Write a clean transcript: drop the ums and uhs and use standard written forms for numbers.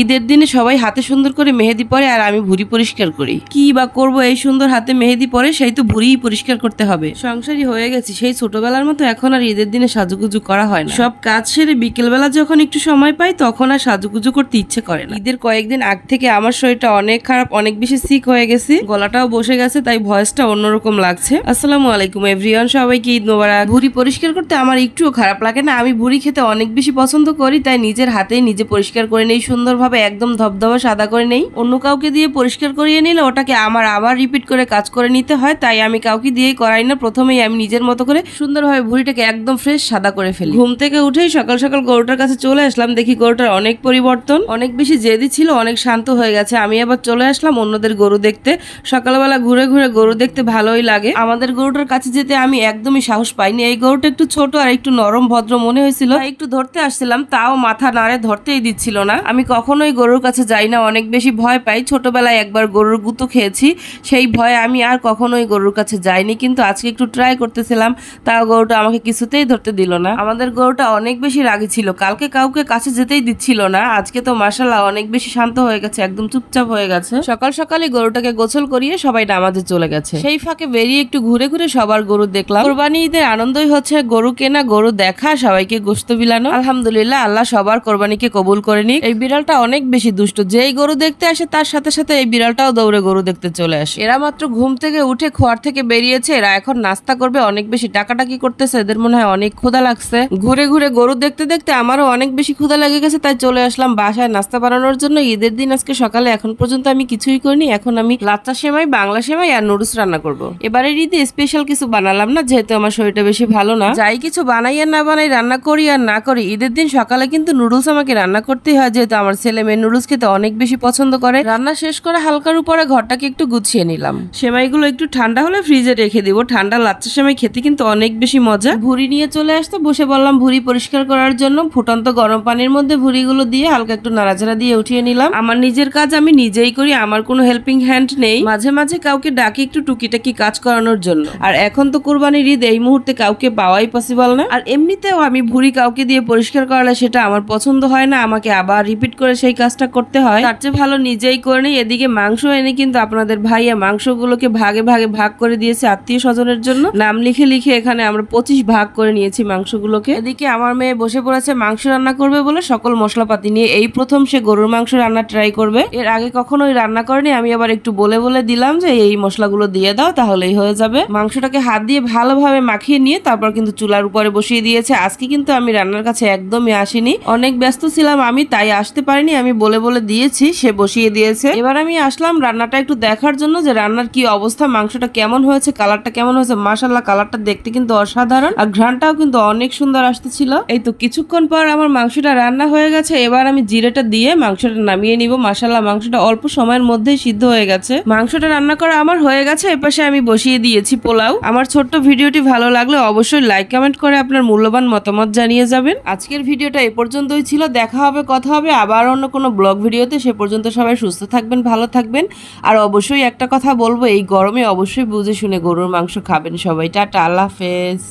ঈদের দিনে সবাই হাতে সুন্দর করে মেহেদি পরে আর আমি ভুঁড়ি পরিষ্কার করি। কি বা করবো এই সুন্দর হাতে মেহেদি পরে, সেই তো ভুঁড়িই পরিষ্কার করতে হবে। সংসারী হয়ে গেছি, সেই ছোটবেলার মতো এখন আর ঈদের দিনে সাজুগুজু করা হয় না। সব কাজ সেরে বিকেলবেলা যখন একটু সময় পাই তখন আর সাজুগুজু করতে ইচ্ছে করে না। ঈদের কয়েকদিন আগ থেকে আমার শরীরটা অনেক খারাপ, অনেক বেশি সিক হয়ে গেছি, গলাটাও বসে গেছে, তাই ভয়েসটা অন্যরকম লাগছে। আসসালামু আলাইকুম এভরিওয়ান, সবাইকে ঈদ মোবারক। ভুঁড়ি পরিষ্কার করতে আমার একটুও খারাপ লাগে না, আমি ভুঁড়ি খেতে অনেক বেশি পছন্দ করি, তাই নিজের হাতেই নিজে পরিষ্কার করে নেই, সুন্দরভাবে একদম ধবধবা সাদা করে নেই। অন্য কাউকে দিয়ে পরিষ্কার করিয়ে নিলে ওটাকে আমার আবার রিপিট করে কাজ করে নিতে হয়, তাই আমি কাউকে দিয়েই করাই না। প্রথমেই আমি নিজের মতো করে সুন্দরভাবে ভুঁড়িটাকে একদম ফ্রেশ সাদা করে ফেলি। ঘুম থেকে উঠেই সকাল সকাল গরুটার কাছে চলে আসলাম, দেখি গরুটার অনেক পরিবর্তন, অনেক বেশি জেদি ছিল, অনেক শান্ত হয়ে গেছে। আমি আবার চলে আসলাম অন্যদের গরু দেখতে। সকালবেলা ঘুরে ঘুরে গরু দেখতে ভালোই লাগে। আমাদের গরুটার কাছে যেতে আমি একদমই সাহস পাইনি। এই গরুটা একটু ছোট আর একটু নরম ভদ্র মনে হয়েছিল, একটু ধরতে আসছিলাম, তাও মাথা নাড়ে ধরতেই দিচ্ছিল না। আমি কখনোই গরুর কাছে যাই না, অনেক বেশি ভয় পাই। ছোটবেলায় একবার গরুর গুঁতো খেয়েছি, সেই ভয়ে আমি আর কখনোই গরুর কাছে যাইনি, কিন্তু আজকে একটু ট্রাই করতেছিলাম, তাও গরুটা আমাকে কিছুতেই ধরতে দিল না। আমাদের গরুটা অনেক বেশি রাগী ছিল, কালকে কাউকে কাছে যেতেই দিচ্ছিল না, আজকে তো মাশাআল্লাহ অনেক বেশি শান্ত হয়ে গেছে, একদম চুপচাপ হয়ে গেছে। সকাল সকালে গরুটাকে গোসল করিয়ে সবাই নামাজে চলে গেছে। সেই ফাঁকে বেরিয়ে একটু ঘুরে ঘুরে সবার গরু দেখলাম। কোরবানি ঈদের আনন্দই হচ্ছে গরু কেনা, গরু দেখা, সবাইকে গোশত বিলানো। আলহামদুলিল্লাহ, আল্লাহ সবার কোরবানিকে কবুল করে নিক। এই বিড়ালটা অনেক বেশি দুষ্ট, যেই গরু দেখতে আসে তার সাথে সাথে এই বিড়ালটাও দৌড়ে গরু দেখতে চলে আসে। এরা মাত্র ঘুম থেকে উঠে খোয়ার থেকে বেরিয়েছে, এরা এখন নাস্তা করবে, অনেক বেশি ডাকাডাকি করতেছে, এদের মনে হয় অনেক ক্ষুধা লাগছে। ঘুরে ঘুরে গরু দেখতে দেখতে আমারও অনেক বেশি ক্ষুধা লেগে গেছে, তাই চলে আসলাম বাসায় নাস্তা বানানোর জন্য। ঈদের দিন আজকে সকালে এখন পর্যন্ত আমি কিছুই করিনি, এখন আমি লাচ্চা সেমাই, বাংলা সেমাই আর নুডলস রান্না করব। এবারের ঈদে স্পেশাল কিছু বানালাম না, যেহেতু আমার শরীরটা বেশি ভালো না। যাই কিছু বানাই আর না বানাই, রান্না করি আর না করি, ঈদের দিন সকালে কিন্তু নুডলস আমাকে রান্না করতেই হয়, যেহেতু আমার ছেলে মেয়ে নুডলস খেতে অনেক বেশি পছন্দ করে। রান্না শেষ করে হালকার উপরে ঘরটাকে একটু গুছিয়ে নিলাম। সেমাইগুলো একটু ঠান্ডা হলে ফ্রিজে রেখে দিব, ঠান্ডা লাচ্চা সেমাই খেতে কিন্তু অনেক বেশি মজা। ভুঁড়ি নিয়ে চলে আসতে বসে বললাম ভুঁড়ি পরিষ্কার করার জন্য। ফুটন্ত গরম পানির মধ্যে ভুঁড়িগুলো দিয়ে হালকা একটু নাড়াচাড়া দিয়ে উঠিয়ে নিলাম। আমার নিজের কাজ আমি নিজেই করি, আমার কোনো হেল্পিং হ্যান্ড নেই। মাঝে মাঝে কাউকে ডাকি একটু টুকিটাকি কাজ করানোর জন্য, আর এখন তো কুরবানির ঈদ, এই মুহূর্তে কাউকে পাওয়াই পসিবল না। আর এমনিতেও আমি ভুঁড়ি কাউকে দিয়ে পরিষ্কার করালে সেটা আমার পছন্দ হয় না, আমাকে আবার রিপিট করে সেই কাজটা করতে হয়, তার চেয়ে ভালো নিজেই করে নিই। এদিকে মাংস এনে কিন্তু আপনাদের ভাইয়া মাংসগুলোকে ভাগে ভাগে ভাগ করে দিয়েছে আত্মীয় স্বজনের জন্য, নাম লিখে লিখে এখানে আমরা 25 ভাগ করে নিয়েছি মাংসগুলোকে। এদিকে আমার মেয়ে বসে পড়েছে মাংস রান্না করবে বলে সকল মশলাপাতি নিয়ে, এই প্রথম সে গরুর মাংস রান্না ট্রাই করবে, এর আগে কখনোই রান্না করেনি। আমি আবার একটু বলে বলে দিলাম যে এই মশলাগুলো দিয়ে দাও, তাহলেই হয়ে যাবে। মাংসটাকে হাত দিয়ে ভালোভাবে মাখিয়ে নিয়ে তারপর কিন্তু চুলার উপরে বসিয়ে দিয়েছে। আজকে কিন্তু আমি রান্নার কাছে একদমই আসিনি, অনেক ব্যস্ত ছিলাম আমি, তাই আসতে পারিনি। আমি বলে বলে দিয়েছি, সে বসিয়ে দিয়েছে। এবার আমি আসলাম রান্নাটা একটু দেখার জন্য যে রান্নার কি অবস্থা, মাংসটা কেমন হয়েছে, কালারটা কেমন হয়েছে। মাশাআল্লাহ, কালারটা দেখতে কিন্তু অসাধারণ, আর ঘ্রাণটাও কিন্তু অনেক সুন্দর আসতেছিল। এই তো কিছুক্ষণ পর আমার মাংসটা রান্না হয়ে গেছে, এবার আমি জিরেটা দিয়ে মাংসটা নামিয়ে নিব। মাশাআল্লাহ, মাংসটা অল্প সময়ের মধ্যেই সিদ্ধ হয়ে গেছে। মাংসটা রান্না করা আমার হয়ে গেছে, এপাশে আমি বসিয়ে দিয়েছি পোলাও। আমার ছোট্ট ভিডিওটি ভালো লাগলে অবশ্যই লাইক কমেন্ট করে আপনার মূল্যবান মতামত জানিয়ে যাবেন। আজকের ভিডিওটা এ পর্যন্তই ছিল, দেখা হবে, কথা হবে আবার অন্য কোনো ব্লগ ভিডিওতে। সে পর্যন্ত সবাই সুস্থ থাকবেন, ভালো থাকবেন, আর অবশ্যই একটা কথা বলবো, এই গরমে অবশ্যই বুঝে শুনে গরুর মাংস খাবেন সবাই। টাটা, আল্লাহ হাফেজ।